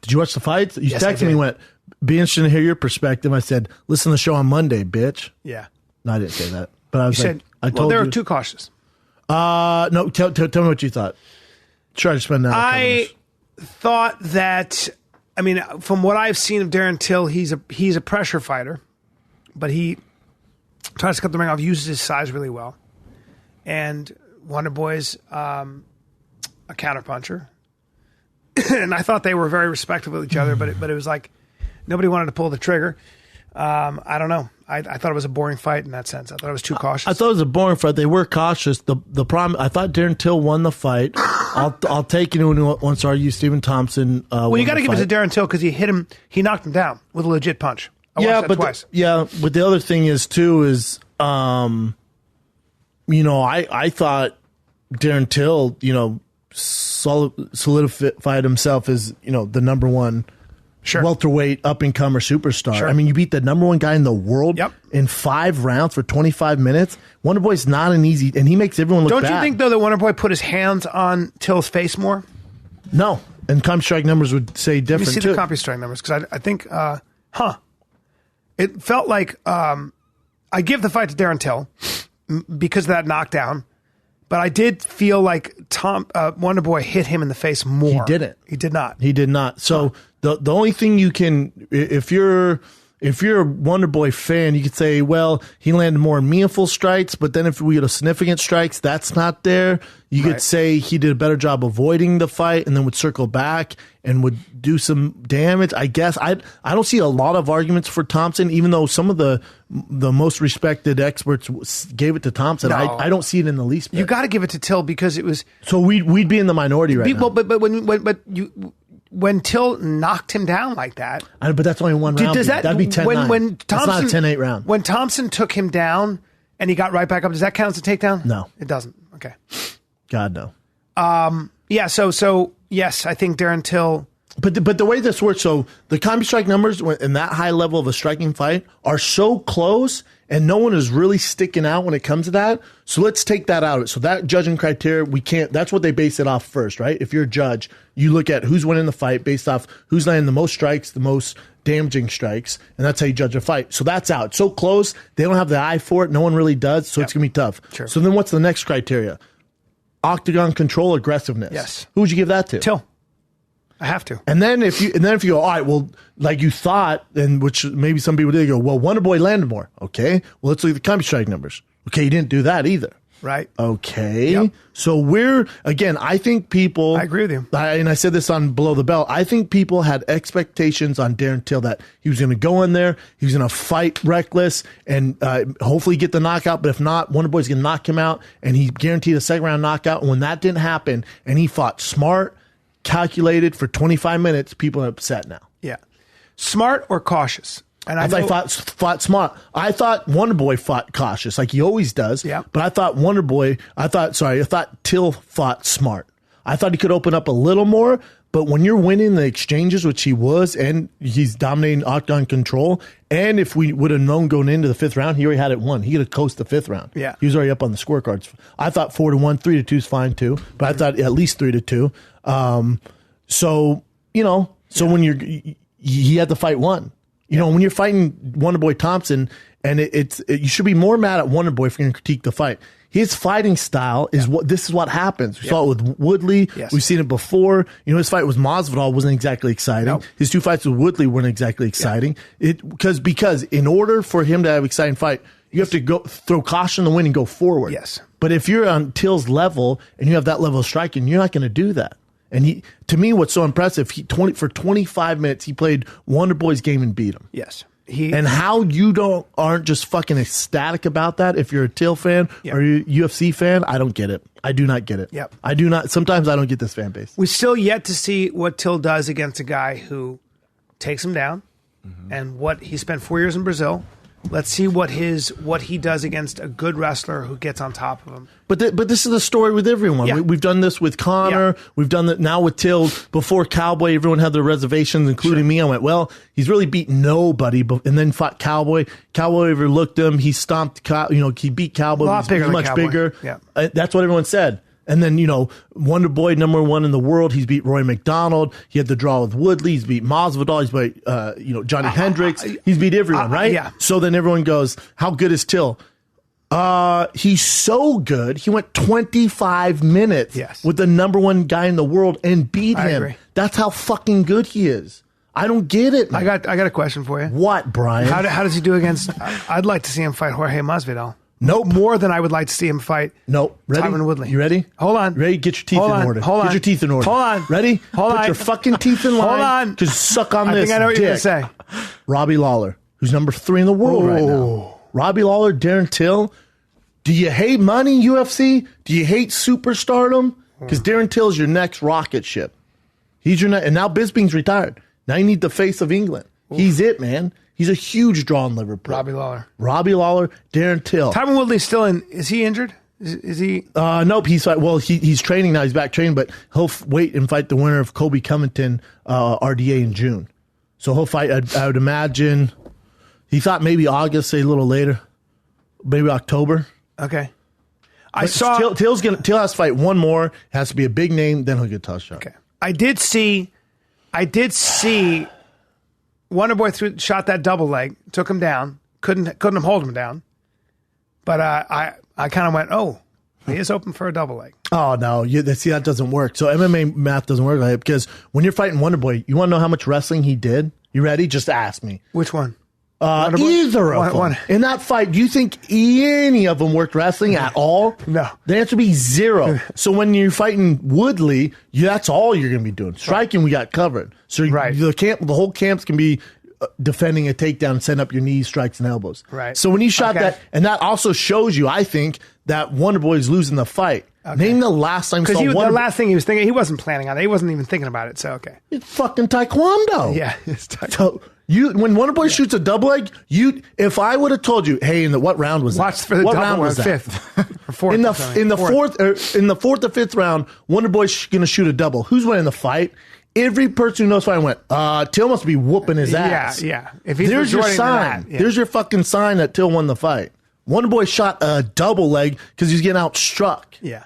Did you watch the fights? You Yes, I texted me did. went, be interested to hear your perspective. I said, listen to the show on Monday, bitch. Yeah. No, I didn't say that. But I was You like, said, I told they you. were too cautious. No, tell me what you thought. Try to spend that. I thought that, I mean, from what I've seen of Darren Till, he's a pressure fighter, but he tries to cut the ring off, uses his size really well. And Wonderboy's a counterpuncher. And I thought they were very respectful of each other, but it was like nobody wanted to pull the trigger. I don't know. I thought it was a boring fight in that sense. I thought it was too cautious. I thought it was a boring fight. They were cautious. The problem, I thought Darren Till won the fight. I'll take it once argue Till-Thompson. Well, you got to give it to Darren Till because he knocked him down with a legit punch. I watched that twice. But the other thing is too is, I thought Darren Till, solidified himself as, the number one welterweight up-and-comer superstar. Sure. I mean, you beat the number one guy in the world in 5 rounds for 25 minutes. Wonderboy's not an easy, and he makes everyone look bad. Don't you think, though, that Wonderboy put his hands on Till's face more? No. And ComStrike numbers would say different, Let me see the ComStrike numbers, because I think, it felt like, I give the fight to Darren Till because of that knockdown, but I did feel like Wonderboy hit him in the face more. He didn't. He did not. He did not. So the only thing you can, if you're a Wonderboy fan, you could say, well, he landed more meaningful strikes, but then if we get a significant strikes, that's not there. You could say he did a better job avoiding the fight and then would circle back and would do some damage. I guess I don't see a lot of arguments for Thompson, even though some of the most respected experts gave it to Thompson. No. I don't see it in the least bit. You got to give it to Till because it was. So we'd be in the minority right now. But when Till knocked him down like that, but that's only one round. That'd be 10-9. When Thompson, that's not a 10-8 round. When Thompson took him down and he got right back up, does that count as a takedown? No, it doesn't. Okay. God no. Yeah. So yes, I think Darren Till. But the way this works, so the ComStrike numbers in that high level of a striking fight are so close, and no one is really sticking out when it comes to that. So let's take that out. So that judging criteria, we can't. That's what they base it off first, right? If you're a judge, you look at who's winning the fight based off who's landing the most strikes, the most damaging strikes, and that's how you judge a fight. So that's out. It's so close, they don't have the eye for it. No one really does, so it's gonna be tough. Sure. So then, what's the next criteria? Octagon control, aggressiveness. Yes. Who would you give that to? Till. I have to. And then if you go, all right, well, like you thought, and which maybe some people did go, well, Wonderboy landed more. Okay. Well, let's look at the ComStrike numbers. Okay, you didn't do that either. Right. Okay. Yep. So I think people. I agree with you. And I said this on Below the Belt. I think people had expectations on Darren Till that he was going to go in there, he was going to fight reckless, and hopefully get the knockout. But if not, Wonderboy's going to knock him out, and he guaranteed a second round knockout. And when that didn't happen, and he fought smart, calculated for 25 minutes, people are upset now. Yeah. Smart or cautious? And I fought smart. I thought Wonderboy fought cautious, like he always does. Yeah. But I thought I thought Till fought smart. I thought he could open up a little more, but when you're winning the exchanges, which he was, and he's dominating octagon control, and if we would have known going into the 5th round, he already had it won. He could have coasted the 5th round. Yeah. He was already up on the scorecards. I thought 4-1, 3-2 is fine too, but I thought at least 3-2. When he had the fight won. When you're fighting Wonderboy Thompson, and you should be more mad at Wonderboy if you're going to critique the fight. His fighting style is this is what happens. We saw it with Woodley. Yes. We've seen it before. His fight with Masvidal wasn't exactly exciting. Nope. His 2 fights with Woodley weren't exactly exciting. Yeah. Because in order for him to have an exciting fight, you have to go throw caution in the wind and go forward. Yes. But if you're on Till's level and you have that level of striking, you're not going to do that. And to me, what's so impressive, for 25 minutes, he played Wonderboy's game and beat him. Yes. And how you aren't just fucking ecstatic about that if you're a Till fan or a UFC fan, I don't get it. I do not get it. Yep. I do not. Sometimes I don't get this fan base. We still yet to see what Till does against a guy who takes him down, and what he spent 4 years in Brazil. Let's see what he does against a good wrestler who gets on top of him. But this is the story with everyone. Yeah. We've done this with Connor. Yeah. We've done that now with Till. Before Cowboy, everyone had their reservations, including me. I went, well, he's really beat nobody, and then fought Cowboy. Cowboy overlooked him. He stomped. He beat Cowboy. A lot bigger. Much bigger. Yeah. That's what everyone said. And then, Wonderboy, #1 in the world. He's beat Roy McDonald. He had the draw with Woodley. He's beat Masvidal. He's beat, Johnny Hendricks. He's beat everyone, right? Yeah. So then everyone goes, how good is Till? He's so good. He went 25 minutes with the #1 guy in the world and beat him. Agree. That's how fucking good he is. I don't get it, man. I got a question for you. What, Bryan? How does he do against? I'd like to see him fight Jorge Masvidal. Nope. More than I would like to see him fight. Nope. Ready? Tyron Woodley. You ready? Hold on. Ready? Get your teeth in order. Hold on. Get your teeth in order. Hold on. Ready? Hold Put on. your fucking teeth in line. Hold on. Just suck on I this. think I know what you're dick. going to say. Robbie Lawler, who's #3 in the world right now. Robbie Lawler, Darren Till. Do you hate money, UFC? Do you hate superstardom? Because Darren Till's your next rocket ship. He's your next, and now Bisping's retired. Now you need the face of England. He's it, man. He's a huge draw in Liverpool. Robbie Lawler, Darren Till. Tyron Woodley's still in. Is he injured? Is he? Nope. He's training now. He's back training, but he'll wait and fight the winner of Kobe Covington RDA in June. So he'll fight. I would imagine. He thought maybe August, say a little later, maybe October. Okay. Till has to fight one more. Has to be a big name. Then he'll get a tough shot. Okay. I did see. Wonderboy shot that double leg, took him down, couldn't hold him down. But I kind of went, oh, he is open for a double leg. Oh no, see that doesn't work. So MMA math doesn't work like that because when you're fighting Wonderboy, you want to know how much wrestling he did? You ready? Just ask me. Which one? Either of them. In that fight, do you think any of them worked wrestling at all? No. The answer would be 0. So when you're fighting Woodley, that's all you're going to be doing. Striking, we got covered. So the whole camps can be defending a takedown and setting up your knees, strikes, and elbows. Right. So when he shot that, and that also shows you, I think, that Wonderboy is losing the fight. Okay. Name the last time because the last thing he was thinking, he wasn't planning on it. He wasn't even thinking about it. So okay, it's fucking taekwondo. Yeah, it's taekwondo. So when Wonderboy shoots a double leg, if I would have told you, hey, what round was that? Watch for the what double round was that? Fifth or fourth. In the fourth or fifth round, Wonderboy's going to shoot a double. Who's winning the fight? Every person who knows fighting went, Till must be whooping his ass. Yeah. If he's There's your sign. There's your fucking sign that Till won the fight. Wonderboy shot a double leg because he's getting outstruck. Yeah.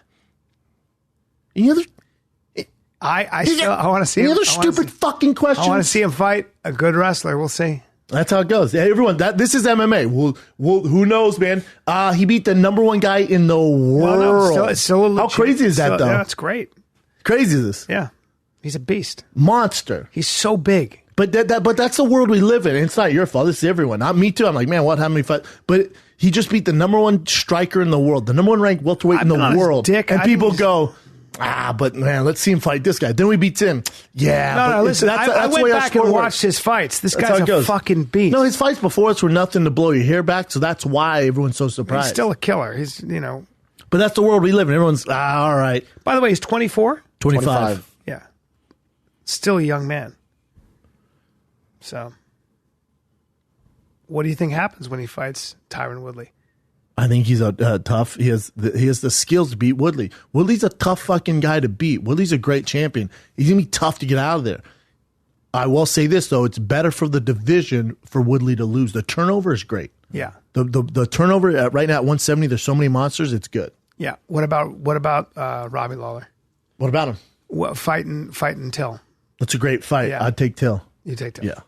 Any other? I want to see him. Any other stupid fucking questions? I want to see him fight a good wrestler. We'll see. That's how it goes. Hey, everyone, this is MMA. Who knows, man? He beat the #1 guy in the world. Well, no, it's still a legit, how crazy is that, though? Yeah, that's great. Crazy is this? Yeah. He's a beast. Monster. He's so big. But that's the world we live in. It's not your fault. It's everyone. Not me too. I'm like, man, how many fights? But he just beat the #1 striker in the world, the #1 ranked welterweight in the world. And people go, but man, let's see him fight this guy. Then we beat him. Yeah. No, listen, I went back and watched his fights. This guy's a fucking beast. No, his fights before us were nothing to blow your hair back, so that's why everyone's so surprised. He's still a killer. He's, But that's the world we live in. Everyone's, all right. By the way, he's 24? 25. Yeah. Still a young man. So, what do you think happens when he fights Tyron Woodley? I think he's tough. He has the skills to beat Woodley. Woodley's a tough fucking guy to beat. Woodley's a great champion. He's gonna be tough to get out of there. I will say this though: it's better for the division for Woodley to lose. The turnover is great. Yeah. The turnover right now at 170. There's so many monsters. It's good. Yeah. What about Robbie Lawler? What about him? Fighting Till. That's a great fight. Yeah. I'd take Till. You take Till. Yeah.